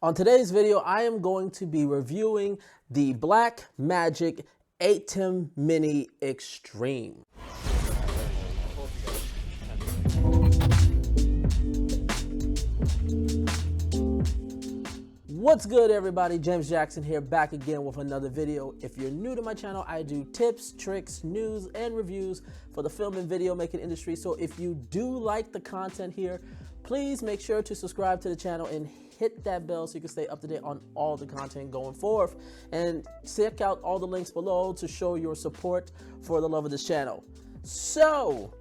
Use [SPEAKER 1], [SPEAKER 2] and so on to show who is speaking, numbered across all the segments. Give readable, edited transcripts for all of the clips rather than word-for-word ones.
[SPEAKER 1] On today's video, I am going to be reviewing the Blackmagic ATEM Mini Extreme. What's good, everybody? James Jackson here, back again with another video. If you're new to my channel, I do tips, tricks, news, and reviews for the film and video making industry. So if you do like the content here, please make sure to subscribe to the channel and hit that bell so you can stay up to date on all the content going forth. And check out all the links below to show your support for the love of this channel. So,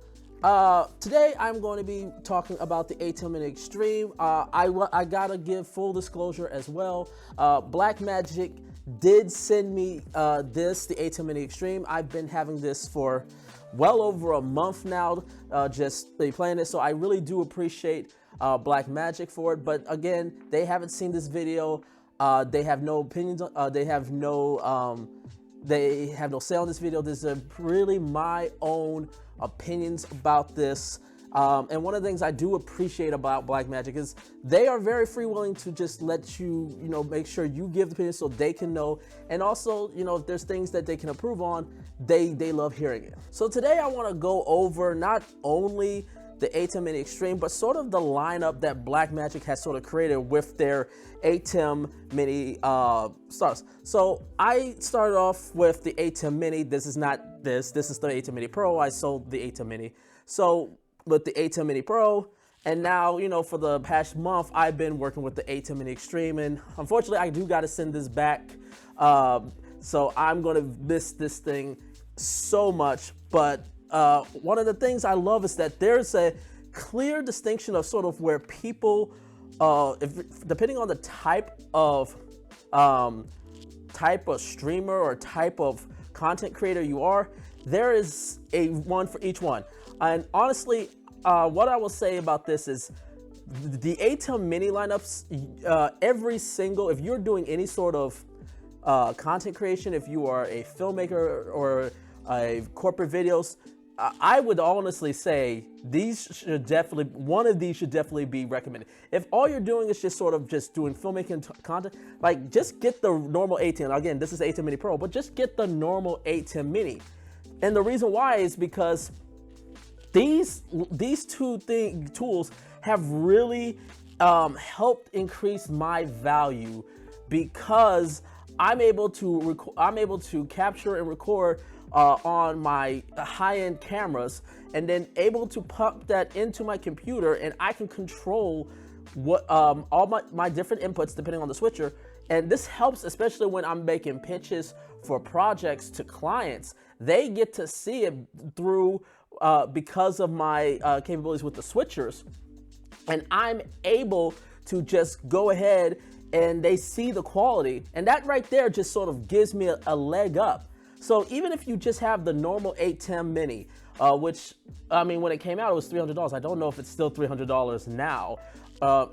[SPEAKER 1] today I'm going to be talking about the ATEM Mini Extreme. I gotta give full disclosure as well. Blackmagic did send me the ATEM Mini Extreme. I've been having this for well over a month now, just playing it. So I really do appreciate Blackmagic for it. But again, they haven't seen this video. They have no opinions. They have no say on this video. This is really my own opinions about this. And one of the things I do appreciate about Blackmagic is they are very free willing to just let you, make sure you give the opinion so they can know. And also, if there's things that they can improve on, they love hearing it. So today I want to go over not only the ATEM Mini Extreme, but sort of the lineup that Blackmagic has sort of created with their ATEM Mini stars. So I started off with the ATEM Mini. This is not this is the ATEM Mini Pro. I sold the ATEM Mini. So with the ATEM Mini Pro, and now, for the past month, I've been working with the ATEM Mini Extreme, and unfortunately, I do got to send this back. So I'm going to miss this thing so much, but one of the things I love is that there's a clear distinction of sort of where people, depending on the type of streamer or type of content creator you are, there is a one for each one. And honestly, what I will say about this is the ATEM Mini lineups, if you're doing any sort of content creation, if you are a filmmaker or a corporate videos, I would honestly say one of these should definitely be recommended. If all you're doing is just doing filmmaking content, like just get the normal ATEM. Again, this is ATEM Mini Pro, but just get the normal ATEM Mini. And the reason why is because these two tools have really helped increase my value, because I'm able to capture and record on my high-end cameras, and then able to pump that into my computer, and I can control what all my different inputs depending on the switcher. And this helps especially when I'm making pitches for projects to clients. They get to see it through because of my capabilities with the switchers, and I'm able to just go ahead and they see the quality, and that right there just sort of gives me a leg up. So even if you just have the normal ATEM Mini, which, I mean, when it came out, it was $300. I don't know if it's still $300 now.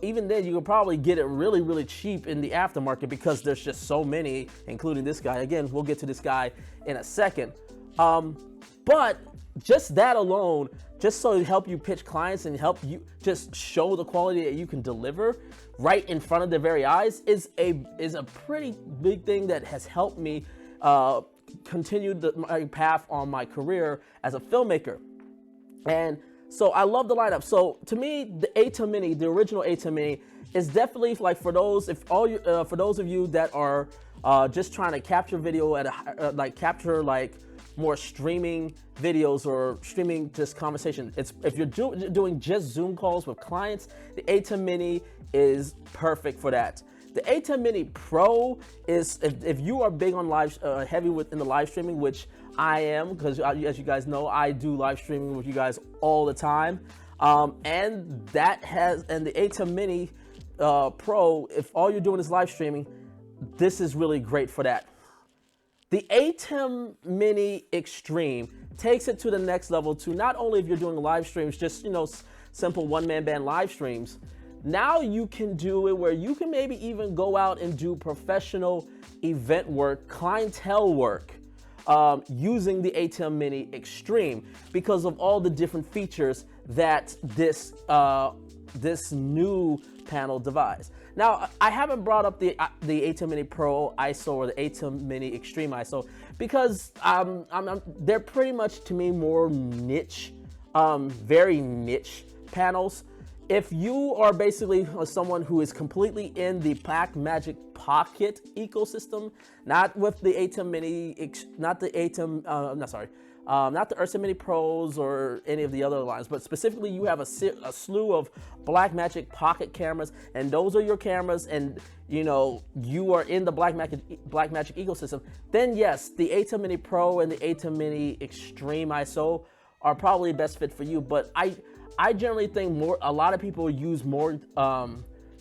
[SPEAKER 1] Even then, you could probably get it really, really cheap in the aftermarket because there's just so many, including this guy. Again, we'll get to this guy in a second. But just that alone, just so to help you pitch clients and help you just show the quality that you can deliver right in front of their very eyes, is a pretty big thing that has helped me continued my path on my career as a filmmaker. And so I love the lineup. So to me, the ATEM Mini, the original ATEM Mini, is definitely like for those of you that are just trying to capture video at capture more streaming videos or streaming just conversation. If you're doing just Zoom calls with clients, the ATEM Mini is perfect for that. The ATEM Mini Pro is, if you are big on heavy within the live streaming, which I am, because as you guys know, I do live streaming with you guys all the time. And the ATEM Mini Pro, if all you're doing is live streaming, this is really great for that. The ATEM Mini Extreme takes it to the next level to not only if you're doing live streams, just, simple one-man band live streams. Now you can do it where you can maybe even go out and do professional event work, clientele work, using the ATEM Mini Extreme because of all the different features that this new panel device. Now, I haven't brought up the ATEM Mini Pro ISO or the ATEM Mini Extreme ISO because they're pretty much, to me, more niche, very niche panels. If you are basically someone who is completely in the Blackmagic Pocket ecosystem, not with the ATEM Mini, not the ATEM, not the Ursa Mini Pros or any of the other lines, but specifically you have a slew of Blackmagic Pocket cameras, and those are your cameras, and you know you are in the Blackmagic ecosystem, then yes, the ATEM Mini Pro and the ATEM Mini Extreme ISO are probably best fit for you. But I generally think a lot of people use more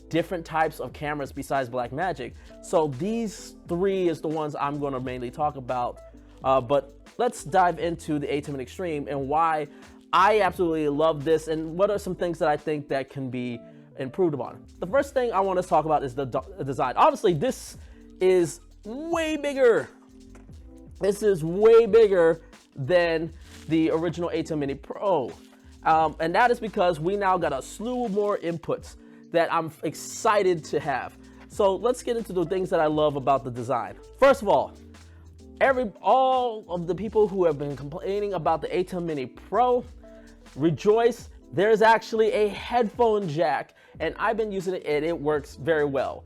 [SPEAKER 1] different types of cameras besides Blackmagic. So these three is the ones I'm going to mainly talk about. But let's dive into the ATEM Mini Extreme and why I absolutely love this and what are some things that I think that can be improved upon. The first thing I want to talk about is the design. Obviously, this is way bigger. This is way bigger than the original ATEM Mini Pro. And that is because we now got a slew more inputs that I'm excited to have. So let's get into the things that I love about the design. First of all of the people who have been complaining about the ATEM Mini Pro, rejoice, there's actually a headphone jack, and I've been using it and it works very well.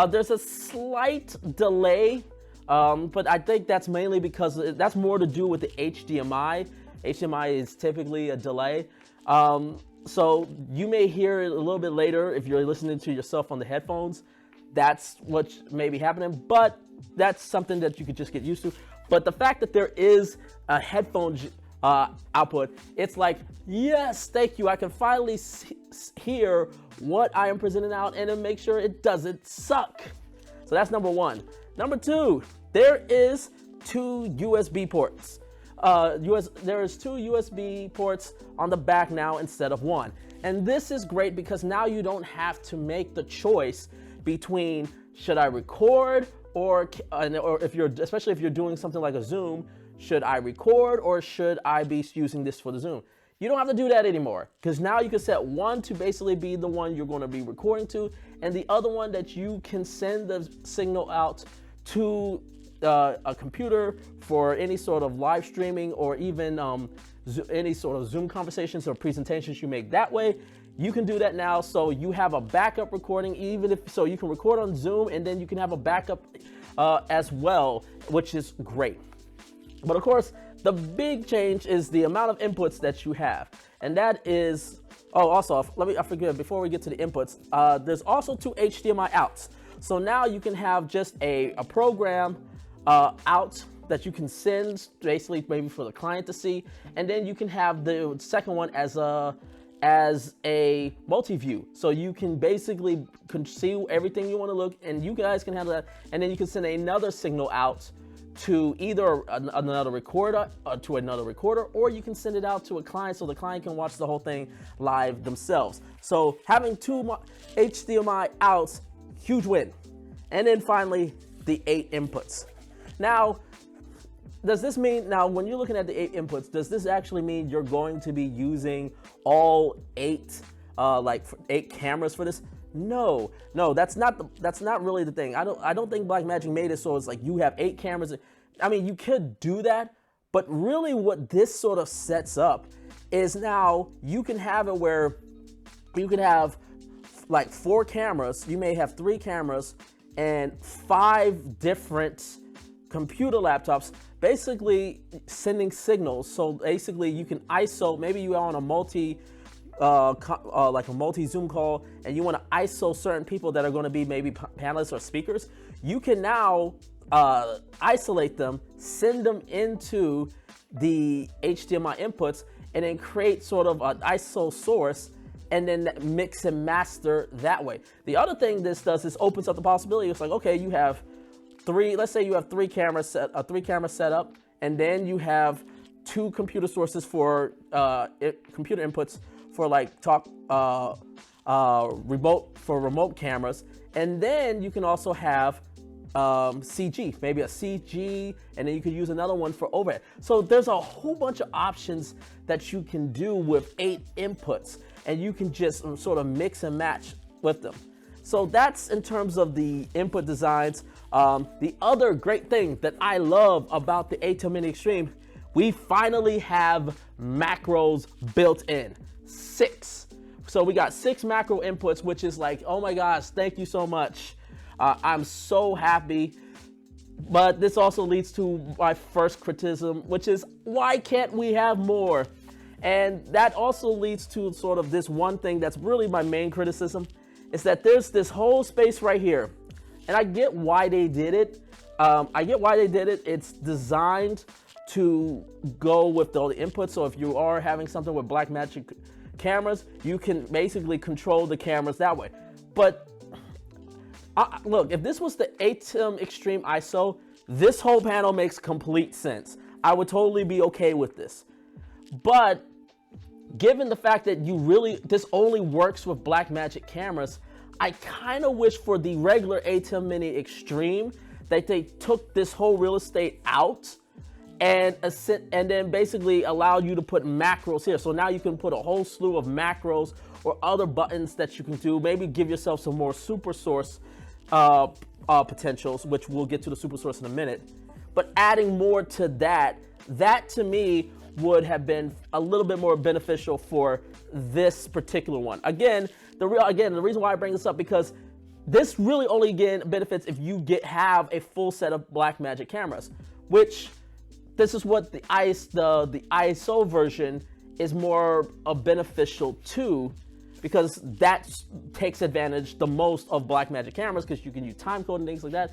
[SPEAKER 1] There's a slight delay, but I think that's mainly because that's more to do with the HDMI. HDMI is typically a delay. So you may hear it a little bit later if you're listening to yourself on the headphones. That's what may be happening, but that's something that you could just get used to. But the fact that there is a headphone output, it's like, yes, thank you. I can finally hear what I am presenting out and then make sure it doesn't suck. So that's number one. Number two, there is two USB ports. There is two USB ports on the back now instead of one. And this is great because now you don't have to make the choice between should I record or especially if you're doing something like a Zoom, should I record or should I be using this for the Zoom? You don't have to do that anymore because now you can set one to basically be the one you're going to be recording to, and the other one that you can send the signal out to a computer for any sort of live streaming or even any sort of Zoom conversations or presentations you make that way. You can do that now, so you have a backup recording, even if so you can record on Zoom and then you can have a backup as well, which is great. But of course, the big change is the amount of inputs that you have, and that is also I forget before we get to the inputs. There's also two HDMI outs, so now you can have just a program out that you can send basically maybe for the client to see, and then you can have the second one as a multi-view, so you can basically see everything you want to look, and you guys can handle that, and then you can send another signal out to either another recorder or you can send it out to a client so the client can watch the whole thing live themselves. So having two HDMI outs, huge win. And then finally, the 8 inputs. Now, does this mean, now when you're looking at the 8 inputs, does this actually mean you're going to be using all 8 cameras for this? No, that's not really the thing. I don't think Blackmagic made it so it's like you have 8 cameras. I mean, you could do that, but really what this sort of sets up is now you can have it where you can have like 4 cameras. You may have 3 cameras and 5 different computer laptops basically sending signals. So basically you can ISO, maybe you're on a multi Zoom call and you want to ISO certain people that are going to be maybe panelists or speakers. You can now isolate them, send them into the HDMI inputs, and then create sort of an ISO source and then mix and master that way. The other thing this does is opens up the possibility. It's like, okay, you have 3, let's say you have 3 cameras set up, and then you have 2 computer sources for computer inputs for like remote cameras, and then you can also have CG, maybe a CG, and then you could use another one for overhead. So there's a whole bunch of options that you can do with 8 inputs, and you can just sort of mix and match with them. So that's in terms of the input designs. The other great thing that I love about the ATEM Mini Extreme, we finally have macros built in. 6. So we got 6 macro inputs, which is like, oh my gosh, thank you so much. I'm so happy. But this also leads to my first criticism, which is, why can't we have more? And that also leads to sort of this one thing that's really my main criticism, is that there's this whole space right here. And I get why they did it. It's designed to go with all the inputs. So if you are having something with Blackmagic cameras, you can basically control the cameras that way. But look, if this was the ATEM Extreme ISO, this whole panel makes complete sense. I would totally be okay with this. But given the fact that this only works with Blackmagic cameras, I kind of wish for the regular ATEM Mini Extreme that they took this whole real estate out and then basically allowed you to put macros here. So now you can put a whole slew of macros or other buttons that you can do. Maybe give yourself some more SuperSource potentials, which we'll get to the SuperSource in a minute. But adding more to that to me would have been a little bit more beneficial for this particular one. Again, the reason why I bring this up, because this really only benefits if you have a full set of Blackmagic cameras, which this is what the ISO version is more beneficial to, because that takes advantage the most of Blackmagic cameras, because you can use time code and things like that.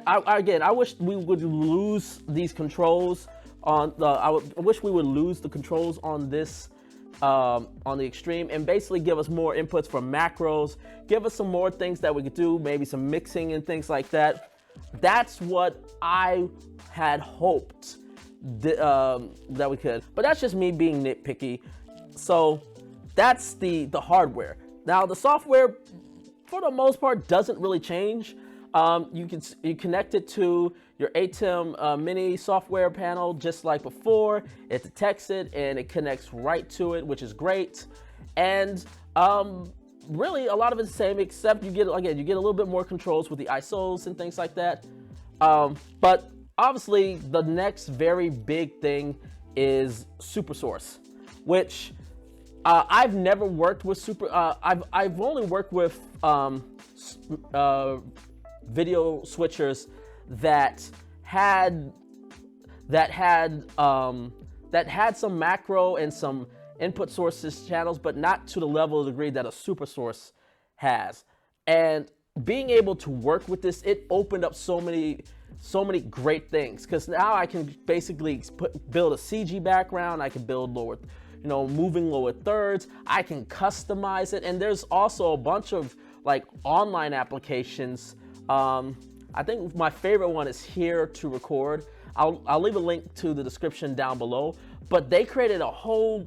[SPEAKER 1] I wish we would lose these controls on the. I wish we would lose the controls on this, on the Extreme, and basically give us more inputs for macros. Give us some more things that we could do, maybe some mixing and things like that. That's what I had hoped that we could. But that's just me being nitpicky. So that's the hardware. Now the software, for the most part, doesn't really change. You connect it to your ATEM Mini software panel just like before. It detects it and it connects right to it, which is great. And really a lot of it's the same, except you get a little bit more controls with the ISOs and things like that. But obviously the next very big thing is SuperSource, which I've never worked with I've only worked with video switchers that had some macro and some input sources channels, but not to the level of degree that a SuperSource has. And being able to work with this, it opened up so many great things, because now I can basically build a CG background. I can build moving lower thirds. I can customize it, and there's also a bunch of like online applications. I think my favorite one is Here to Record. I'll leave a link to the description down below, but they created a whole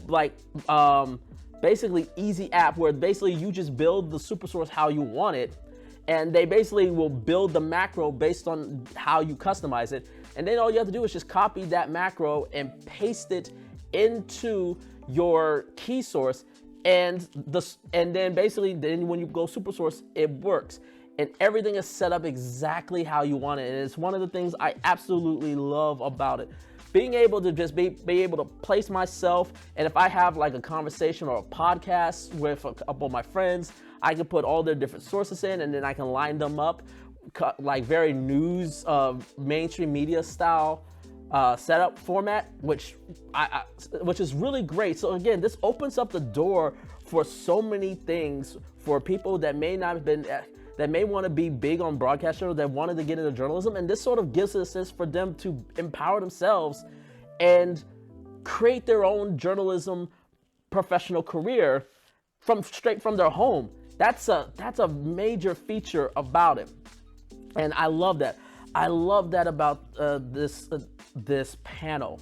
[SPEAKER 1] basically easy app where basically you just build the SuperSource how you want it, and they basically will build the macro based on how you customize it, and then all you have to do is just copy that macro and paste it into your key source, and then basically when you go SuperSource, it works. And everything is set up exactly how you want it. And it's one of the things I absolutely love about it. Being able to just be able to place myself, and if I have like a conversation or a podcast with a couple of my friends, I can put all their different sources in, and then I can line them up like very news, mainstream media style setup format, which is really great. So again, this opens up the door for so many things for people that may not have been that may want to be big on broadcast shows, that wanted to get into journalism, and this sort of gives a sense for them to empower themselves and create their own journalism professional career straight from their home. That's a major feature about it, and I love that. I love that about this panel.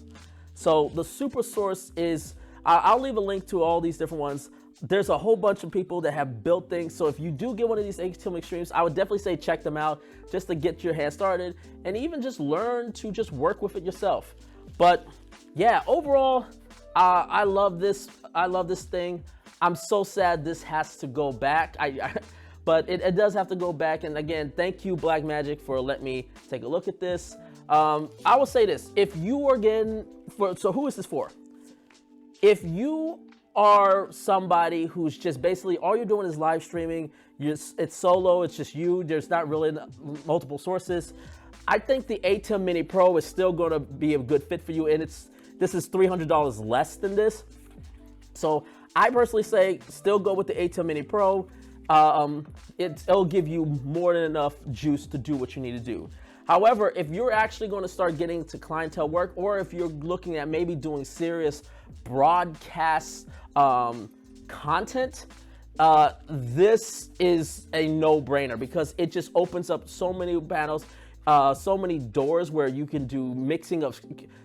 [SPEAKER 1] So the SuperSource is, I'll leave a link to all these different ones. There's a whole bunch of people that have built things. So if you do get one of these ATEM Extremes, I would definitely say check them out just to get your hand started and even just learn to just work with it yourself. But yeah, overall, I love this. I love this thing. I'm so sad this has to go back. But it does have to go back. And again, thank you, Blackmagic, for letting me take a look at this. I will say this: if you are getting so who is this for? If you are somebody who's just basically all you're doing is live streaming, it's solo, it's just you, there's not really multiple sources, I think the ATEM Mini Pro is still going to be a good fit for you, and this is $300 less than this. So I personally say still go with the ATEM Mini Pro. It'll give you more than enough juice to do what you need to do. However, if you're actually going to start getting to clientele work, or if you're looking at maybe doing serious broadcast content, this is a no-brainer because it just opens up so many panels, so many doors where you can do mixing of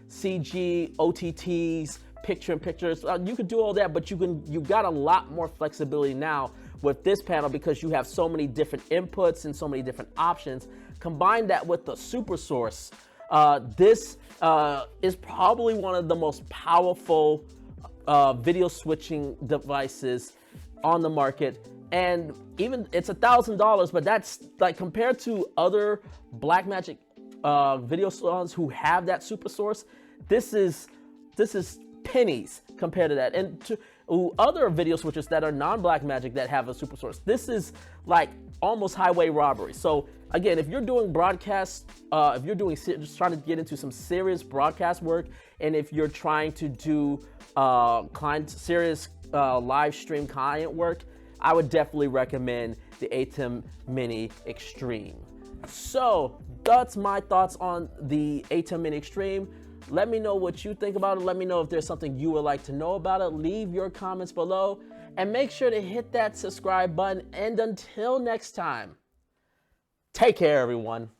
[SPEAKER 1] CG, OTTs, picture-in-pictures. You could do all that, but you've got a lot more flexibility now with this panel because you have so many different inputs and so many different options. Combine that with the SuperSource. This is probably one of the most powerful video switching devices on the market. And even it's $1,000, but that's like compared to other Blackmagic video salons who have that SuperSource, this is pennies compared to that. And to other video switchers that are non-Blackmagic that have a SuperSource, this is like almost highway robbery. So again, if you're doing broadcast, if you're doing just trying to get into some serious broadcast work, and if you're trying to do serious live stream client work, I would definitely recommend the ATEM Mini Extreme. So that's my thoughts on the ATEM Mini Extreme. Let me know what you think about it. Let me know if there's something you would like to know about it. Leave your comments below and make sure to hit that subscribe button. And until next time, take care, everyone.